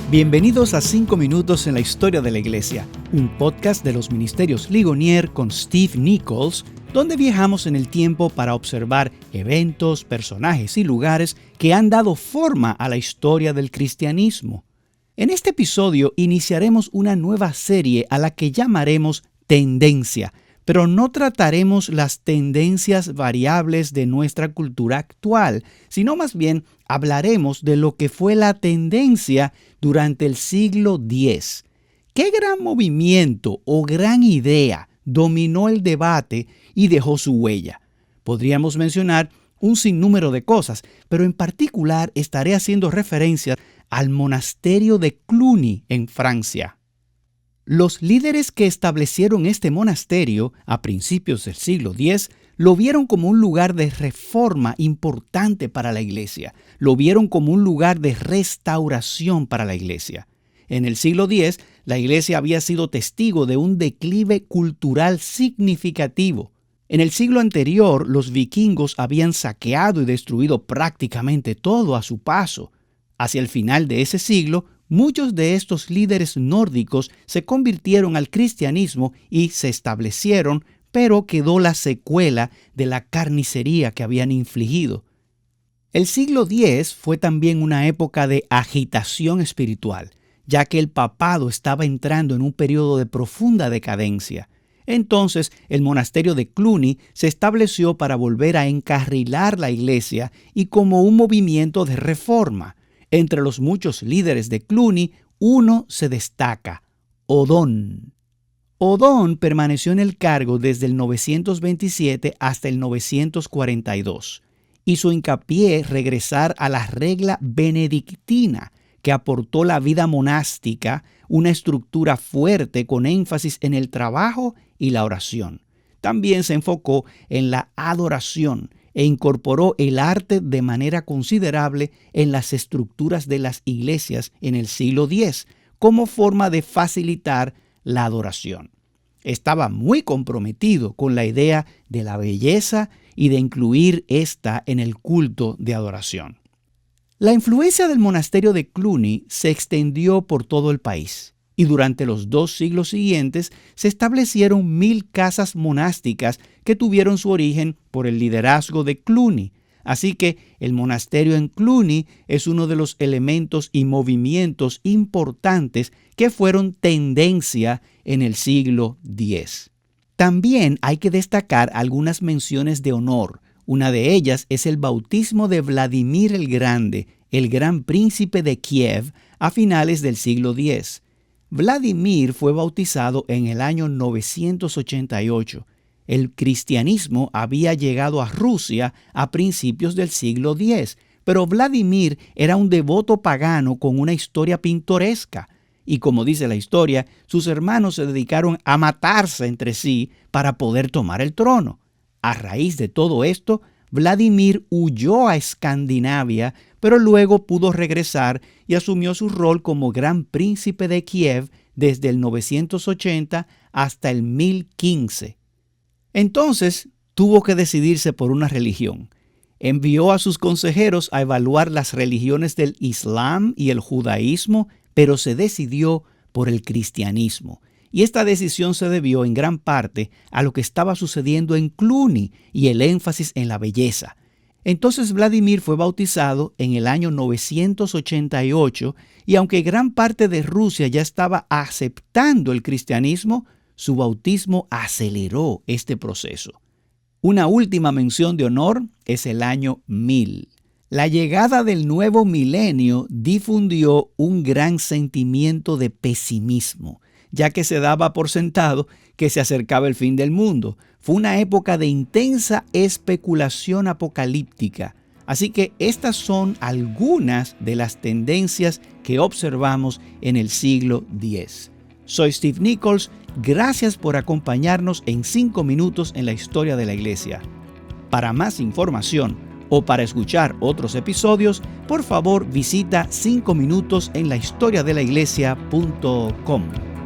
Bienvenidos a 5 minutos en la historia de la iglesia, un podcast de los ministerios Ligonier con Steve Nichols, donde viajamos en el tiempo para observar eventos, personajes y lugares que han dado forma a la historia del cristianismo. En este episodio iniciaremos una nueva serie a la que llamaremos Tendencia, pero no trataremos las tendencias variables de nuestra cultura actual, sino más bien hablaremos de lo que fue la tendencia durante el siglo X. ¿Qué gran movimiento o gran idea dominó el debate y dejó su huella? Podríamos mencionar un sinnúmero de cosas, pero en particular estaré haciendo referencia al monasterio de Cluny en Francia. Los líderes que establecieron este monasterio a principios del siglo X lo vieron como un lugar de reforma importante para la iglesia. Lo vieron como un lugar de restauración para la iglesia. En el siglo X, la iglesia había sido testigo de un declive cultural significativo. En el siglo anterior, los vikingos habían saqueado y destruido prácticamente todo a su paso. Hacia el final de ese siglo, muchos de estos líderes nórdicos se convirtieron al cristianismo y se establecieron, pero quedó la secuela de la carnicería que habían infligido. El siglo X fue también una época de agitación espiritual, ya que el papado estaba entrando en un periodo de profunda decadencia. Entonces, el monasterio de Cluny se estableció para volver a encarrilar la iglesia y como un movimiento de reforma. Entre los muchos líderes de Cluny, uno se destaca, Odón. Odón permaneció en el cargo desde el 927 hasta el 942. Hizo hincapié regresar a la regla benedictina, que aportó la vida monástica, una estructura fuerte con énfasis en el trabajo y la oración. También se enfocó en la adoración e incorporó el arte de manera considerable en las estructuras de las iglesias en el siglo X, como forma de facilitar la adoración. Estaba muy comprometido con la idea de la belleza y de incluir esta en el culto de adoración. La influencia del monasterio de Cluny se extendió por todo el país. Y durante los 2 siglos siguientes se establecieron 1000 casas monásticas que tuvieron su origen por el liderazgo de Cluny. Así que el monasterio en Cluny es uno de los elementos y movimientos importantes que fueron tendencia en el siglo X. También hay que destacar algunas menciones de honor. Una de ellas es el bautismo de Vladimir el Grande, el gran príncipe de Kiev, a finales del siglo X. Vladimir fue bautizado en el año 988. El cristianismo había llegado a Rusia a principios del siglo X, pero Vladimir era un devoto pagano con una historia pintoresca. Y como dice la historia, sus hermanos se dedicaron a matarse entre sí para poder tomar el trono. A raíz de todo esto, Vladimir huyó a Escandinavia, pero luego pudo regresar y asumió su rol como gran príncipe de Kiev desde el 980 hasta el 1015. Entonces, tuvo que decidirse por una religión. Envió a sus consejeros a evaluar las religiones del Islam y el judaísmo, pero se decidió por el cristianismo. Y esta decisión se debió en gran parte a lo que estaba sucediendo en Cluny y el énfasis en la belleza. Entonces Vladimir fue bautizado en el año 988 y aunque gran parte de Rusia ya estaba aceptando el cristianismo, su bautismo aceleró este proceso. Una última mención de honor es el año 1000. La llegada del nuevo milenio difundió un gran sentimiento de pesimismo, ya que se daba por sentado que se acercaba el fin del mundo. Fue una época de intensa especulación apocalíptica. Así que estas son algunas de las tendencias que observamos en el siglo X. Soy Steve Nichols. Gracias por acompañarnos en 5 minutos en la historia de la iglesia. Para más información o para escuchar otros episodios, por favor visita 5minutosenlahistoriadelaglesia.com.